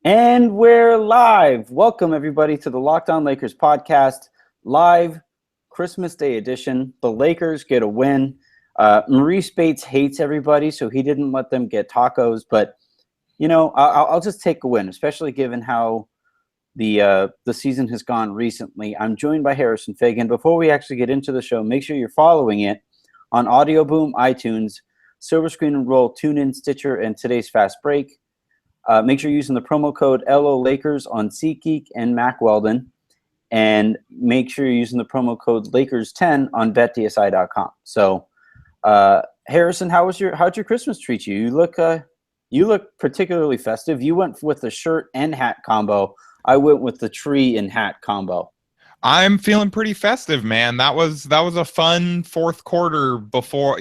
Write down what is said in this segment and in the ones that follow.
And we're live. Welcome, everybody, to the Locked On Lakers podcast, live Christmas Day edition. The Lakers get a win. Maurice Bates hates everybody, so he didn't let them get tacos. But, you know, I'll just take a win, especially given how the season has gone recently. I'm joined by Harrison Fagan. Before we actually get into the show, make sure you're following it on Audio Boom, iTunes, Silver Screen and Roll, TuneIn, Stitcher, and today's Fast Break. Make sure you're using the promo code LO Lakers on SeatGeek and Mack Weldon. And make sure you're using the promo code Lakers10 on BetDSI.com. So, Harrison, how'd your Christmas treat you? You look particularly festive. You went with the shirt and hat combo. I went with the tree and hat combo. I'm feeling pretty festive, man. That was a fun fourth quarter before,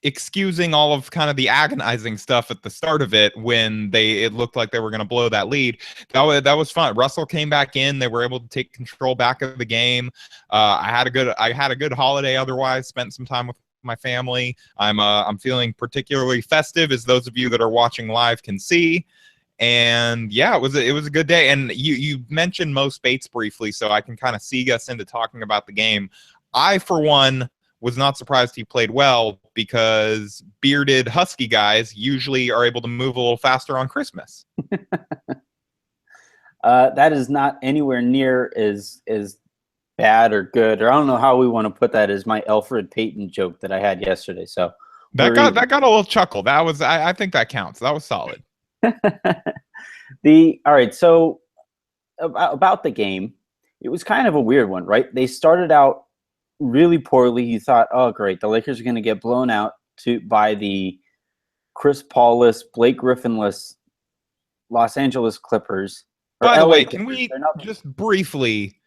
excusing all of kind of the agonizing stuff at the start of it when it looked like they were going to blow that lead. That was fun. Russell came back in. They were able to take control back of the game. I had a good holiday otherwise, spent some time with my family. I'm feeling particularly festive, as those of you that are watching live can see. And yeah, it was a good day. And you mentioned Mo Bates briefly, so I can kind of segue us into talking about the game. I, for one, was not surprised he played well, because bearded Husky guys usually are able to move a little faster on Christmas. That is not anywhere near as bad or good, or I don't know how we want to put that, as my Elfrid Payton joke that I had yesterday. So that got a little chuckle. That was I think that counts. That was solid. All right. So about the game, it was kind of a weird one, right? They started out really poorly. You thought, oh, great, the Lakers are going to get blown out by the Chris Paul-less, Blake Griffin-less Los Angeles Clippers. By the way, can we just briefly,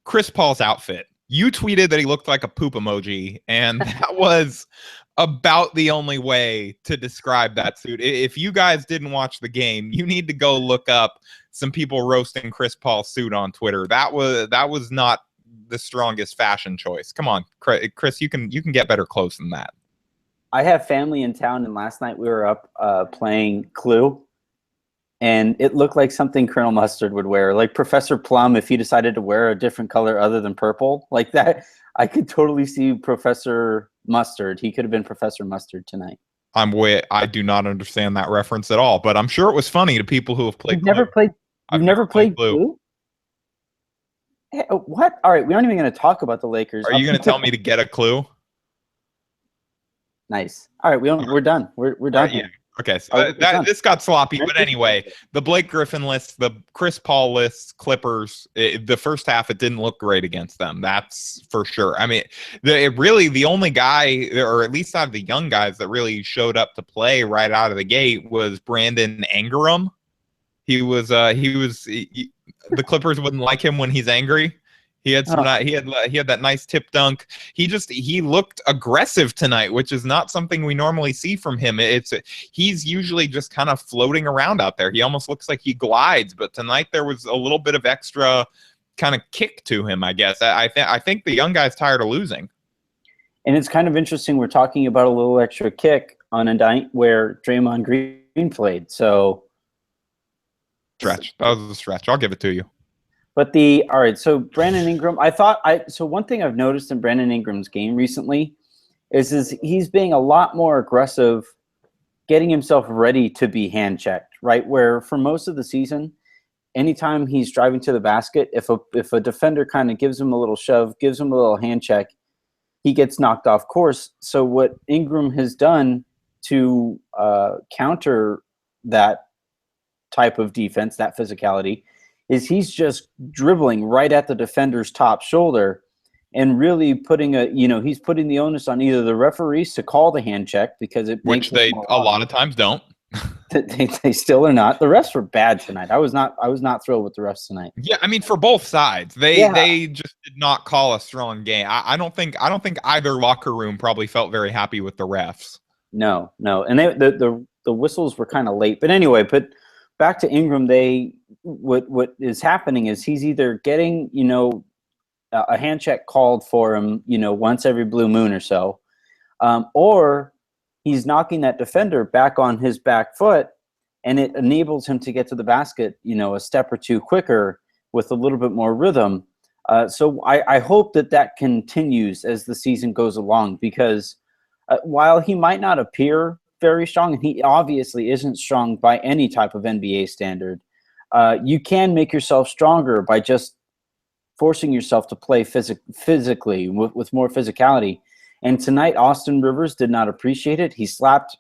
Chris Paul's outfit? You tweeted that he looked like a poop emoji, and that was about the only way to describe that suit. If you guys didn't watch the game, you need to go look up some people roasting Chris Paul's suit on Twitter. That was not the strongest fashion choice. Come on, Chris, you can get better clothes than that. I have family in town, and last night we were up playing Clue, and it looked like something Colonel Mustard would wear, like Professor Plum if he decided to wear a different color other than purple, like that. I could totally see Professor Mustard. He could have been Professor Mustard tonight. I do not understand that reference at all, but I'm sure it was funny to people who have played. You've never played Clue? Hey, what? All right, we aren't even going to talk about the Lakers. Are you going to tell me to get a clue? Nice. All right, we're done. We're done. Yeah. Okay, so this got sloppy, but anyway, the Blake Griffin list, the Chris Paul list, Clippers, the first half, it didn't look great against them. That's for sure. I mean, the only guy, or at least out of the young guys that really showed up to play right out of the gate, was Brandon Ingram. The Clippers wouldn't like him when he's angry. He had he had that nice tip dunk. He looked aggressive tonight, which is not something we normally see from him. He's usually just kind of floating around out there. He almost looks like he glides, but tonight there was a little bit of extra kind of kick to him, I guess. I think the young guy's tired of losing. And it's kind of interesting. We're talking about a little extra kick on a night where Draymond Green played. So stretch. That was a stretch. I'll give it to you. But all right, so Brandon Ingram, so one thing I've noticed in Brandon Ingram's game recently is he's being a lot more aggressive, getting himself ready to be hand checked, right? Where for most of the season, anytime he's driving to the basket, if a defender kind of gives him a little shove, gives him a little hand check, he gets knocked off course. So what Ingram has done to counter that type of defense, that physicality, is he's just dribbling right at the defender's top shoulder and really putting he's putting the onus on either the referees to call the hand check, because which they a lot of times don't. They still are not. The refs were bad tonight. I was not thrilled with the refs tonight. Yeah, I mean, for both sides, they just did not call a strong game. I don't think either locker room probably felt very happy with the refs. No, and the whistles were kind of late. But anyway, back to Ingram, what is happening is he's either getting, a hand check called for him, once every blue moon or so, or he's knocking that defender back on his back foot and it enables him to get to the basket, a step or two quicker with a little bit more rhythm. So I hope that continues as the season goes along, because while he might not appear very strong, and he obviously isn't strong by any type of NBA standard, you can make yourself stronger by just forcing yourself to play physically with more physicality. And tonight, Austin Rivers did not appreciate it. He slapped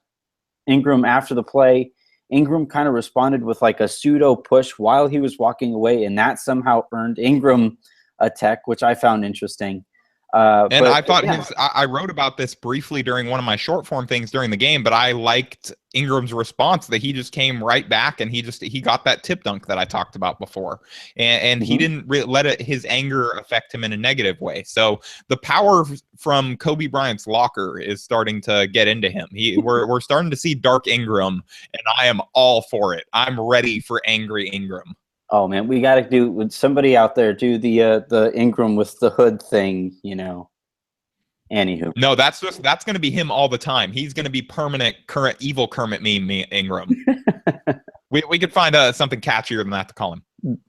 Ingram after the play. Ingram kind of responded with like a pseudo push while he was walking away, and that somehow earned Ingram a tech, which I found interesting. I thought I wrote about this briefly during one of my short form things during the game, but I liked Ingram's response that he just came right back and he got that tip dunk that I talked about before. And he didn't let his anger affect him in a negative way. So the power from Kobe Bryant's locker is starting to get into him. We're starting to see dark Ingram, and I am all for it. I'm ready for angry Ingram. Oh man, we got to do somebody out there do the Ingram with the hood thing, Anywho, no, that's going to be him all the time. He's going to be permanent, current evil Kermit meme Ingram. we could find something catchier than that to call him.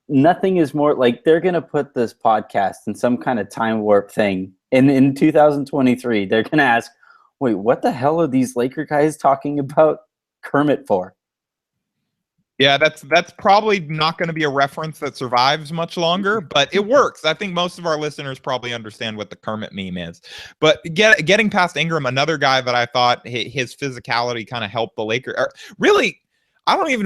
Nothing is more like they're going to put this podcast in some kind of time warp thing. In 2023, they're going to ask, "Wait, what the hell are these Laker guys talking about Kermit for?" Yeah, that's probably not going to be a reference that survives much longer, but it works. I think most of our listeners probably understand what the Kermit meme is. But getting past Ingram, another guy that I thought his physicality kind of helped the Lakers. Really,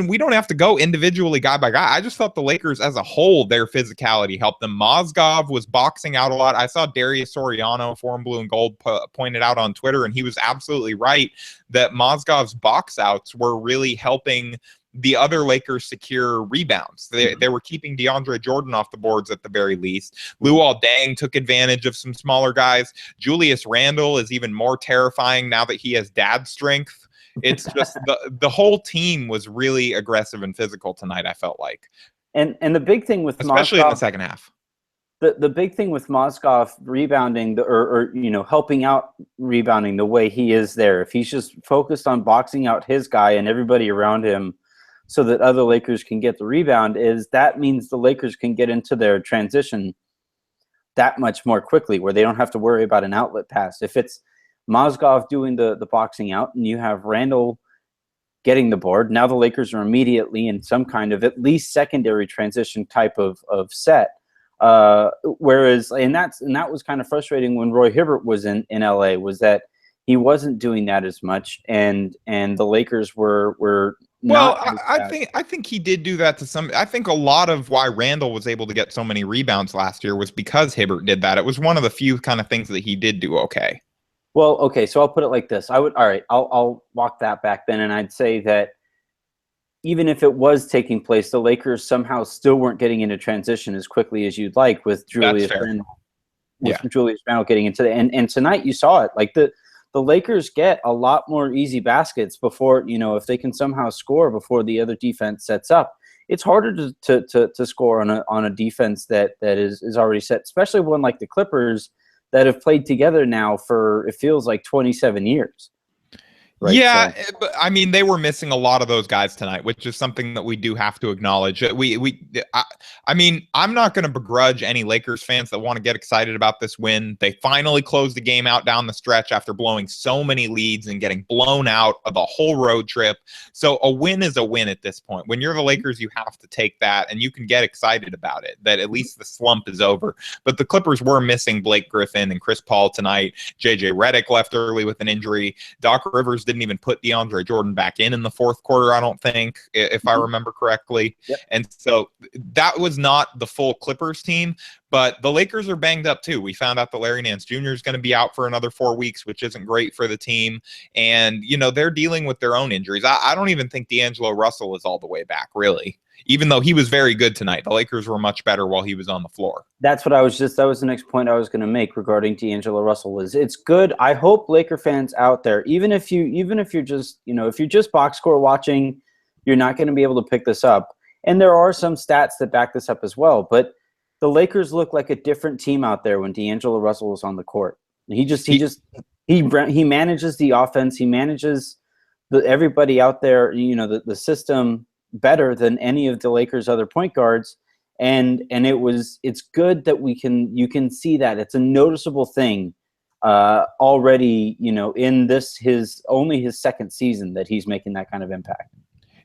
we don't have to go individually guy by guy. I just thought the Lakers as a whole, their physicality helped them. Mozgov was boxing out a lot. I saw Darius Soriano, Forum Blue and Gold, pointed out on Twitter, and he was absolutely right that Mozgov's box outs were really helping the other Lakers secure rebounds. They were keeping DeAndre Jordan off the boards at the very least. Luol Deng took advantage of some smaller guys. Julius Randle is even more terrifying now that he has dad strength. It's just the whole team was really aggressive and physical tonight, I felt like. And the big thing with especially Mozgov, in the second half. The big thing with Mozgov rebounding or helping out rebounding the way he is there, if he's just focused on boxing out his guy and everybody around him so that other Lakers can get the rebound, that means the Lakers can get into their transition that much more quickly, where they don't have to worry about an outlet pass. If it's Mozgov doing the boxing out and you have Randle getting the board, now the Lakers are immediately in some kind of at least secondary transition type of set. Whereas, and that was kind of frustrating when Roy Hibbert was in LA, was that he wasn't doing that as much, and the Lakers were well, I think he did do that to some. I think a lot of why Randle was able to get so many rebounds last year was because Hibbert did that. It was one of the few kind of things that he did do okay. Well, okay, so I'll put it like this. I'll walk that back then, and I'd say that even if it was taking place, the Lakers somehow still weren't getting into transition as quickly as you'd like with Julius Randle. Julius Randle getting into the and tonight you saw it. Like the Lakers get a lot more easy baskets before, if they can somehow score before the other defense sets up. It's harder to score on a defense that is already set, especially one like the Clippers that have played together now for, it feels like 27 years. Right, yeah, so. But I mean, they were missing a lot of those guys tonight, which is something that we do have to acknowledge. I mean, I'm not going to begrudge any Lakers fans that want to get excited about this win. They finally closed the game out down the stretch after blowing so many leads and getting blown out of the whole road trip. So a win is a win at this point. When you're the Lakers, you have to take that, and you can get excited about it, that at least the slump is over. But the Clippers were missing Blake Griffin and Chris Paul tonight. JJ Redick left early with an injury. Doc Rivers didn't even put DeAndre Jordan back in the fourth quarter, I don't think, if I remember correctly. Yep. And so that was not the full Clippers team, but the Lakers are banged up too. We found out that Larry Nance Jr. is going to be out for another 4 weeks, which isn't great for the team. And, they're dealing with their own injuries. I don't even think D'Angelo Russell is all the way back, really. Even though he was very good tonight, the Lakers were much better while he was on the floor. That was the next point I was going to make regarding D'Angelo Russell. It's good. I hope Laker fans out there, even if you're just, if you're just box score watching, you're not going to be able to pick this up. And there are some stats that back this up as well. But the Lakers look like a different team out there when D'Angelo Russell was on the court. He manages the offense. He manages everybody out there, the system better than any of the Lakers' other point guards. And it's good that you can see that it's a noticeable thing already, in only his second season that he's making that kind of impact.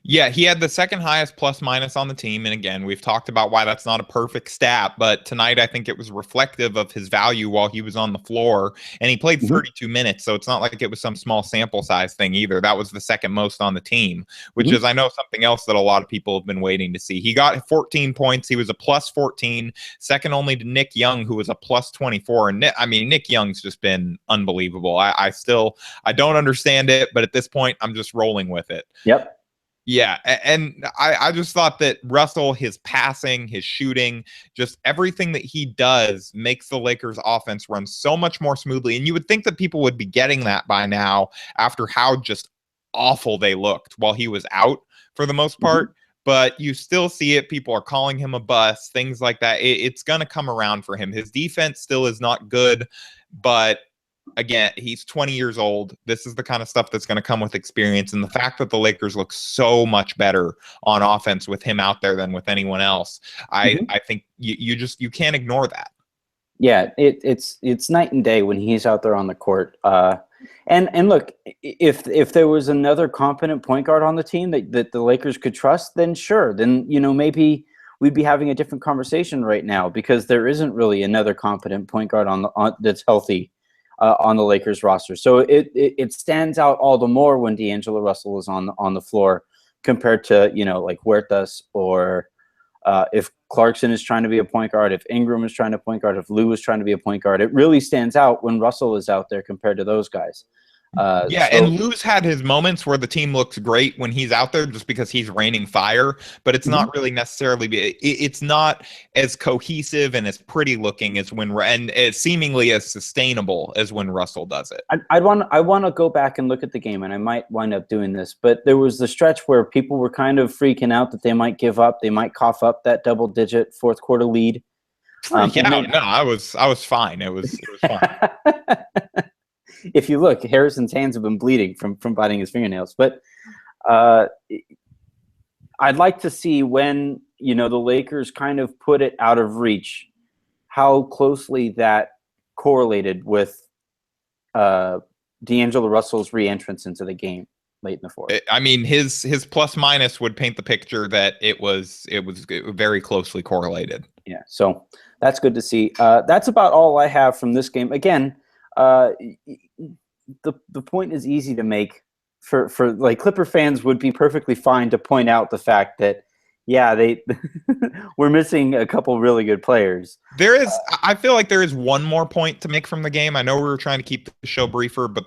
Yeah, he had the second highest plus minus on the team. And again, we've talked about why that's not a perfect stat, but tonight I think it was reflective of his value while he was on the floor. And he played 32 minutes, so it's not like it was some small sample size thing either. That was the second most on the team, which is, I know, something else that a lot of people have been waiting to see. He got 14 points. He was a plus 14, second only to Nick Young, who was a plus 24. And Nick Young's just been unbelievable. I don't understand it, but at this point, I'm just rolling with it. Yep. Yeah, and I just thought that Russell, his passing, his shooting, just everything that he does makes the Lakers offense run so much more smoothly. And you would think that people would be getting that by now after how just awful they looked while he was out for the most part. But you still see it. People are calling him a bust, things like that. It's going to come around for him. His defense still is not good, but again, he's 20 years old. This is the kind of stuff that's going to come with experience. And the fact that the Lakers look so much better on offense with him out there than with anyone else, I think you can't ignore that. Yeah, it's night and day when he's out there on the court. And look, if there was another competent point guard on the team that the Lakers could trust, then sure. Then, maybe we'd be having a different conversation right now, because there isn't really another competent point guard that's healthy on the Lakers roster. So it stands out all the more when D'Angelo Russell is on the floor compared to, like Huertas, or if Clarkson is trying to be a point guard, if Ingram is trying to point guard, if Lou is trying to be a point guard. It really stands out when Russell is out there compared to those guys. And Lou's had his moments where the team looks great when he's out there just because he's raining fire, but it's not really necessarily, it's not as cohesive and as pretty looking as and as seemingly as sustainable as when Russell does it. I want to go back and look at the game, and I might wind up doing this, but there was the stretch where people were kind of freaking out that they might give up, they might cough up that double-digit fourth quarter lead. I was fine. It was fine. If you look, Harrison's hands have been bleeding from biting his fingernails. But I'd like to see when, the Lakers kind of put it out of reach, how closely that correlated with D'Angelo Russell's re-entrance into the game late in the fourth. I mean, his plus minus would paint the picture that it was very closely correlated. Yeah, so that's good to see. That's about all I have from this game. Again, the point is easy to make for like Clipper fans would be perfectly fine to point out the fact that, they we're missing a couple really good players. I feel like there is one more point to make from the game. I know we were trying to keep the show briefer, but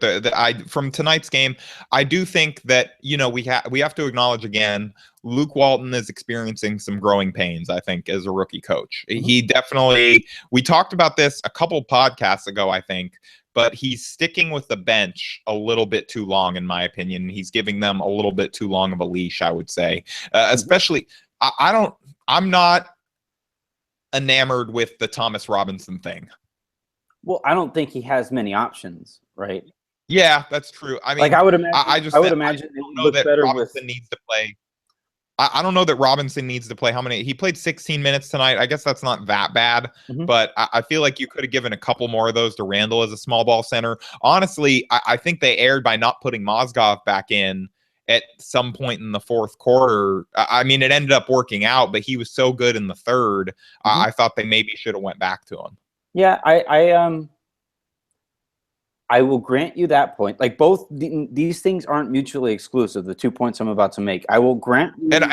from tonight's game, I do think that, we have to acknowledge again, Luke Walton is experiencing some growing pains, I think, as a rookie coach. He definitely, we talked about this a couple podcasts ago, I think, but he's sticking with the bench a little bit too long, in my opinion. He's giving them a little bit too long of a leash, I would say. Especially, I'm not enamored with the Thomas Robinson thing. Well, I don't think he has many options, right? Yeah, that's true. I mean, like I would imagine, I it would look better Robinson needs to play. I don't know that Robinson needs to play. He played 16 minutes tonight. I guess that's not that bad, but I feel like you could have given a couple more of those to Randall as a small ball center. Honestly, I think they erred by not putting Mozgov back in at some point in the fourth quarter. I mean, it ended up working out, but he was so good in the third. I thought they maybe should have went back to him. Yeah, I will grant you that point. Like both these things aren't mutually exclusive. The 2 points I'm about to make, I will grant you. And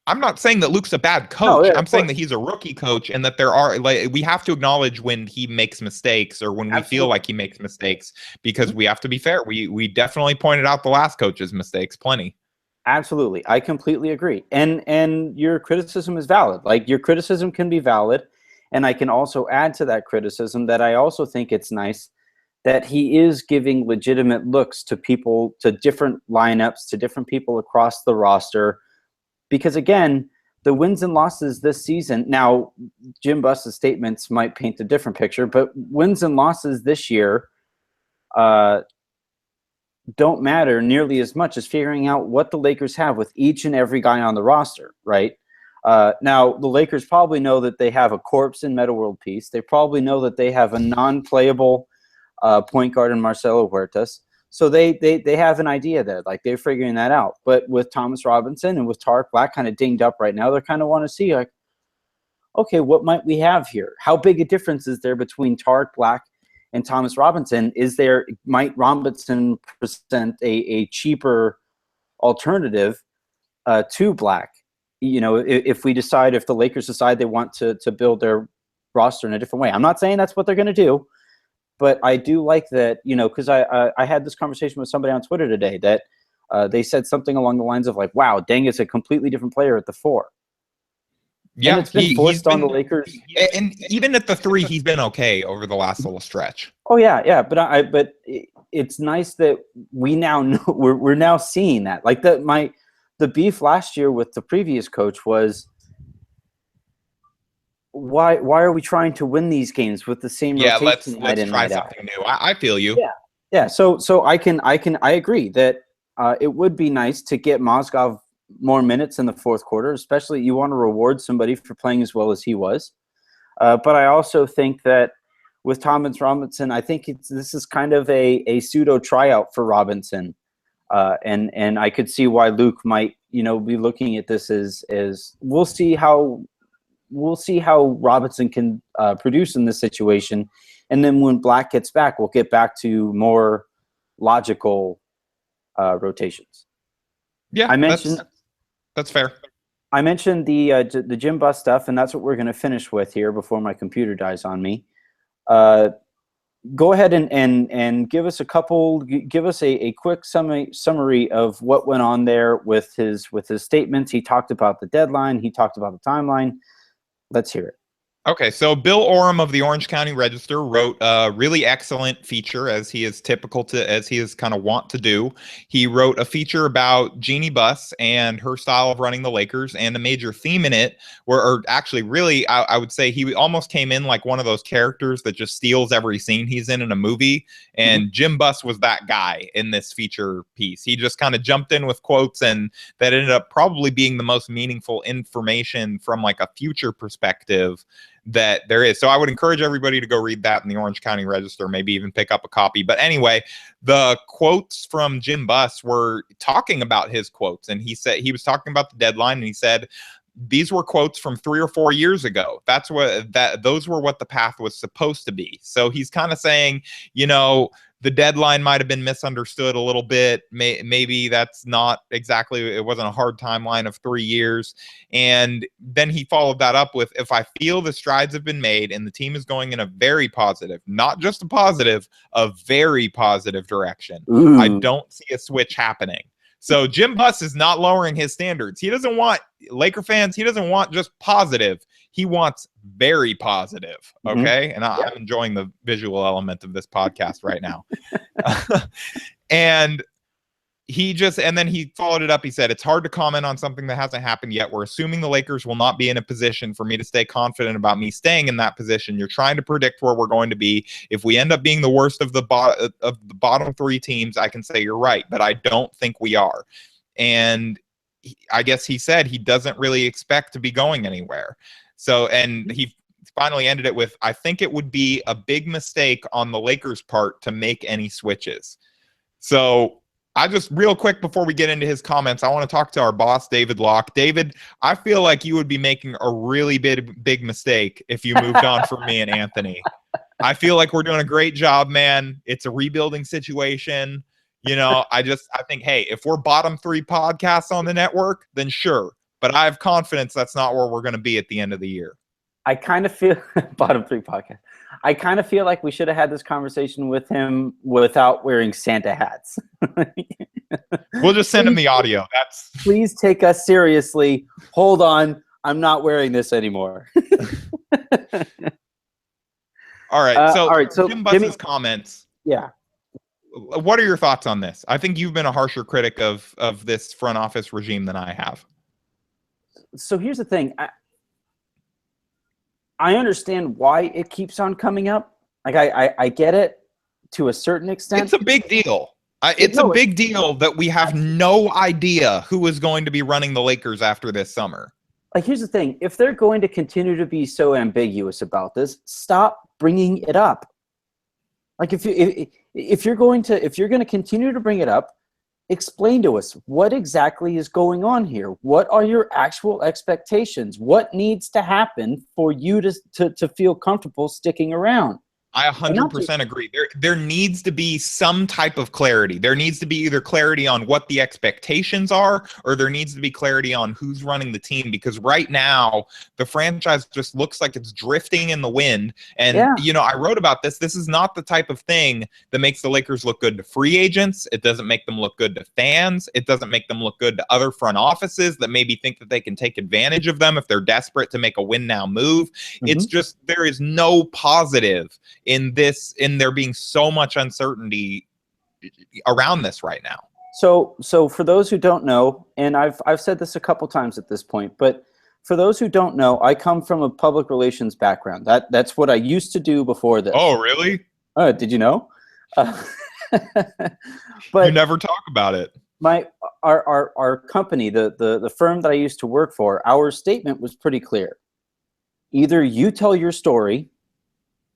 I'm not saying that Luke's a bad coach. I'm saying that he's a rookie coach, and that there are we have to acknowledge when he makes mistakes or when we feel like he makes mistakes, because we have to be fair. We definitely pointed out the last coach's mistakes plenty. Absolutely, I completely agree. And your criticism is valid. Like your criticism can be valid, and I can also add to that criticism that I also think it's nice that he is giving legitimate looks to people, to different lineups, to different people across the roster. Because again, the wins and losses this season, now Jim Buss's statements might paint a different picture, but wins and losses this year, don't matter nearly as much as figuring out what the Lakers have with each and every guy on the roster, right? Now, the Lakers probably know that they have a corpse in Metta World Peace. They probably know that they have a non-playable point guard in Marcelo Huertas. So they have an idea there. Like, they're figuring that out. But with Thomas Robinson and with Tarek Black kind of dinged up right now, they kind of want to see, like, okay, what might we have here? How big a difference is there between Tarek Black and Thomas Robinson? Might Robinson present a cheaper alternative to Black? You know, if the Lakers decide they want to build their roster in a different way. I'm not saying that's what they're going to do, but I do like that, you know, because I had this conversation with somebody on Twitter today that they said something along the lines of like, wow, Deng is a completely different player at the 4. Yeah, and it's been forced on the Lakers. And even at the 3, he's been okay over the last little stretch. Oh yeah, but it's nice that we now know we're now seeing that. Like the beef last year with the previous coach was, why are we trying to win these games with the same rotation? Let's try something new. I feel you. Yeah. So I agree that it would be nice to get Mozgov more minutes in the fourth quarter, especially you want to reward somebody for playing as well as he was. But I also think that with Thomas Robinson, I think this is kind of a pseudo tryout for Robinson. And I could see why Luke might, you know, be looking at this as we'll see how Robinson can produce in this situation. And then when Black gets back, we'll get back to more logical rotations. Yeah, I mentioned that's fair. I mentioned the Jim Buss stuff, and that's what we're going to finish with here before my computer dies on me. Go ahead and give us a quick summary of what went on there with his statements. He talked about the deadline. He talked about the timeline. Let's hear it. Okay, so Bill Oram of the Orange County Register wrote a really excellent feature, as he is kind of want to do. He wrote a feature about Jeannie Buss and her style of running the Lakers, and a major theme in it, I would say he almost came in like one of those characters that just steals every scene he's in a movie, and Jim Buss was that guy in this feature piece. He just kind of jumped in with quotes, and that ended up probably being the most meaningful information from like a future perspective that there is. So I would encourage everybody to go read that in the Orange County Register, maybe even pick up a copy. But anyway, the quotes from Jim Buss were talking about his quotes, and he said he was talking about the deadline, and he said these were quotes from 3 or 4 years ago. Those were what the path was supposed to be. So he's kind of saying, you know, the deadline might have been misunderstood a little bit. Maybe that's not exactly, it wasn't a hard timeline of 3 years. And then he followed that up with, if I feel the strides have been made and the team is going in a very positive, not just a very positive direction, I don't see a switch happening. So Jim Buss is not lowering his standards. He doesn't want Laker fans. He doesn't want just positive. He wants very positive. Okay. And I'm enjoying the visual element of this podcast right now. And then he followed it up. He said, it's hard to comment on something that hasn't happened yet. We're assuming the Lakers will not be in a position for me to stay confident about me staying in that position. You're trying to predict where we're going to be. If we end up being the worst of the bottom 3 teams, I can say you're right, but I don't think we are. And I guess he said he doesn't really expect to be going anywhere. So, and he finally ended it with, I think it would be a big mistake on the Lakers' part to make any switches. So I just, real quick before we get into his comments, I want to talk to our boss, David Locke. David, I feel like you would be making a really big mistake if you moved on from me and Anthony. I feel like we're doing a great job, man. It's a rebuilding situation. You know, I think, hey, if we're bottom 3 podcasts on the network, then sure. But I have confidence that's not where we're going to be at the end of the year. I kind of feel bottom 3 podcast. I kind of feel like we should have had this conversation with him without wearing Santa hats. We'll just send him the audio. Please take us seriously. Hold on. I'm not wearing this anymore. All right. So Jim Buss's comments. Yeah. What are your thoughts on this? I think you've been a harsher critic of this front office regime than I have. So here's the thing. I understand why it keeps on coming up. Like I get it to a certain extent. It's a big deal. It's a No, big deal that we have no idea who is going to be running the Lakers after this summer. like, here's the thing. If they're going to continue to be so ambiguous about this, stop bringing it up. Like, if you're going to continue to bring it up, explain to us what exactly is going on here. What are your actual expectations? What needs to happen for you to feel comfortable sticking around? I 100% agree. There needs to be some type of clarity. There needs to be either clarity on what the expectations are, or there needs to be clarity on who's running the team. Because right now, the franchise just looks like it's drifting in the wind. And, I wrote about this. This is not the type of thing that makes the Lakers look good to free agents. It doesn't make them look good to fans. It doesn't make them look good to other front offices that maybe think that they can take advantage of them if they're desperate to make a win now move. Mm-hmm. It's just, there is no positive in there being so much uncertainty around this right now. So for those who don't know, and I've said this a couple times at this point, but for those who don't know, I come from a public relations background. That's what I used to do before this. Oh, really? Did you know? But you never talk about it. Our company, the firm that I used to work for, our statement was pretty clear. Either you tell your story,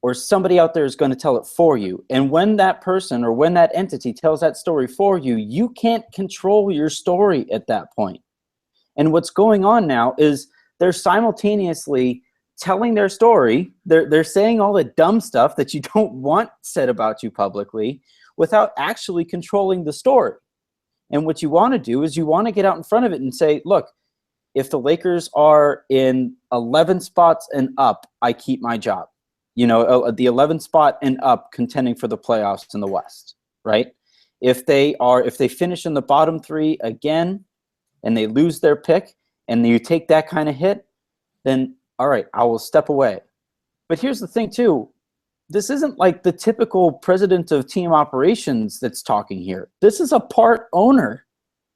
or somebody out there is going to tell it for you. And when that person or when that entity tells that story for you, you can't control your story at that point. And what's going on now is they're simultaneously telling their story. They're saying all the dumb stuff that you don't want said about you publicly without actually controlling the story. And what you want to do is you want to get out in front of it and say, look, if the Lakers are in 11 spots and up, I keep my job. The 11th spot and up contending for the playoffs in the West, right? If they finish in the bottom three again and they lose their pick and you take that kind of hit, then all right, I will step away. But here's the thing too. This isn't like the typical president of team operations that's talking here. This is a part owner.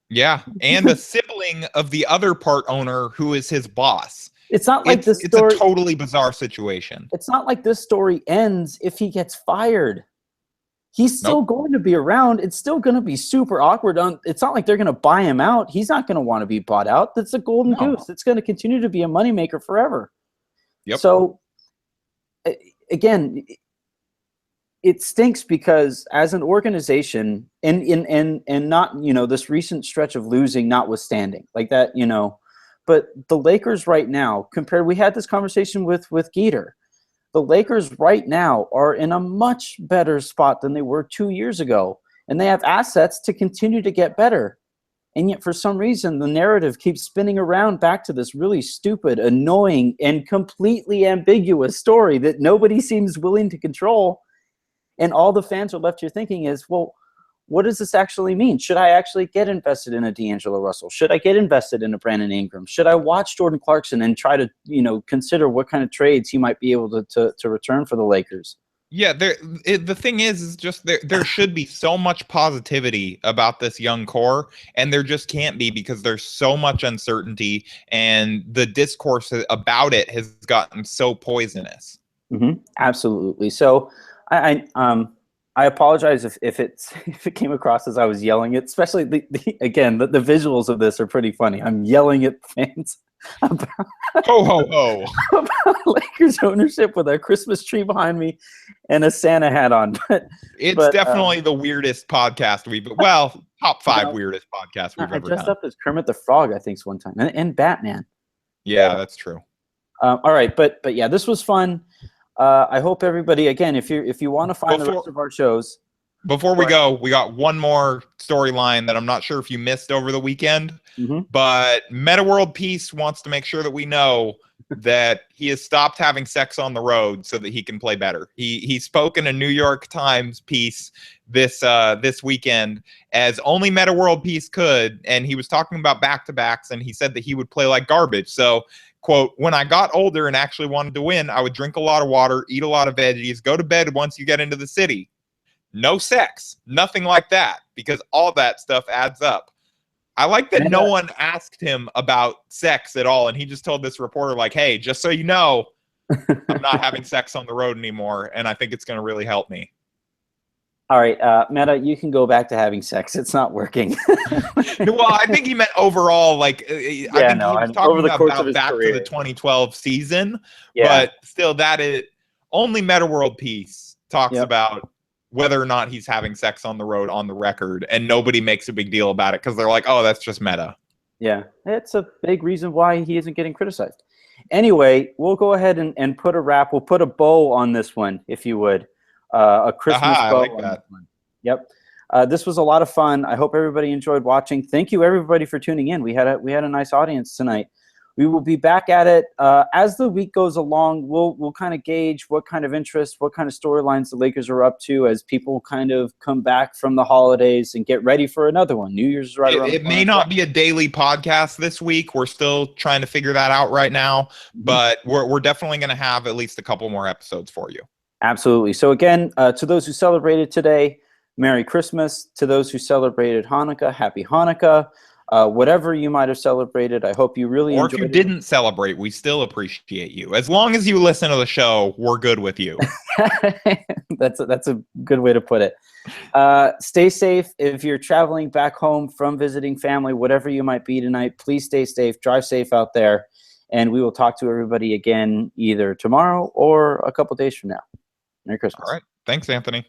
Yeah, and a sibling of the other part owner who is his boss. It's not like this story. It's a totally bizarre situation. It's not like this story ends if he gets fired. He's still going to be around. It's still going to be super awkward. It's not like they're going to buy him out. He's not going to want to be bought out. That's a golden goose. It's going to continue to be a moneymaker forever. Yep. So, again, it stinks because as an organization, and not, this recent stretch of losing notwithstanding, like that, but the Lakers right now, we had this conversation with Geeter. The Lakers right now are in a much better spot than they were 2 years ago, and they have assets to continue to get better. And yet, for some reason, the narrative keeps spinning around back to this really stupid, annoying, and completely ambiguous story that nobody seems willing to control. And all the fans are left here thinking is, well, what does this actually mean? Should I actually get invested in a D'Angelo Russell? Should I get invested in a Brandon Ingram? Should I watch Jordan Clarkson and try to, consider what kind of trades he might be able to return for the Lakers? Yeah, the thing is just there should be so much positivity about this young core, and there just can't be because there's so much uncertainty, and the discourse about it has gotten so poisonous. Mm-hmm. Absolutely. So I apologize if it came across as I was yelling it, especially the visuals of this are pretty funny. I'm yelling at fans about, ho, ho, ho. about Lakers ownership with a Christmas tree behind me and a Santa hat on. But it's definitely the weirdest podcast top 5 weirdest podcasts we've ever done. I dressed up as Kermit the Frog, I think, one time, and Batman. Yeah, that's true. All right, but yeah, this was fun. I hope everybody, again, if you want to find the rest of our shows. Before we go, we got one more storyline that I'm not sure if you missed over the weekend, but Metta World Peace wants to make sure that we know that he has stopped having sex on the road so that he can play better. He spoke in a New York Times piece this weekend as only Metta World Peace could, and he was talking about back-to-backs, and he said that he would play like garbage. So, quote, when I got older and actually wanted to win, I would drink a lot of water, eat a lot of veggies, go to bed once you get into the city. No sex, nothing like that, because all that stuff adds up. I like that no one asked him about sex at all, and he just told this reporter, like, hey, just so you know, I'm not having sex on the road anymore, and I think it's going to really help me. All right, Meta, you can go back to having sex. It's not working. Well, I think he meant overall. Like, I think he was over the talking course of about his back career. to the 2012 season. Yeah. But still, that is only Meta World Peace talks Yep. about whether or not he's having sex on the road on the record, and nobody makes a big deal about it because they're like, oh, that's just Meta. Yeah, it's a big reason why he isn't getting criticized. Anyway, we'll go ahead and put a wrap. We'll put a bow on this one, if you would. A Christmas Aha, I bow like on that. this one. Yep. This was a lot of fun. I hope everybody enjoyed watching. Thank you, everybody, for tuning in. We had a nice audience tonight. We will be back at it as the week goes along. We'll kind of gauge what kind of interest, what kind of storylines the Lakers are up to as people kind of come back from the holidays and get ready for another one. New Year's is right around the It corner. may not be a daily podcast this week. We're still trying to figure that out right now, but we're definitely going to have at least a couple more episodes for you. Absolutely. So again, to those who celebrated today, Merry Christmas. To those who celebrated Hanukkah, Happy Hanukkah. Whatever you might have celebrated, I hope you really enjoyed it. Or if you didn't celebrate, we still appreciate you. As long as you listen to the show, we're good with you. That's a good way to put it. Stay safe. If you're traveling back home from visiting family, whatever you might be tonight, please stay safe. Drive safe out there. And we will talk to everybody again either tomorrow or a couple days from now. Merry Christmas. All right. Thanks, Anthony.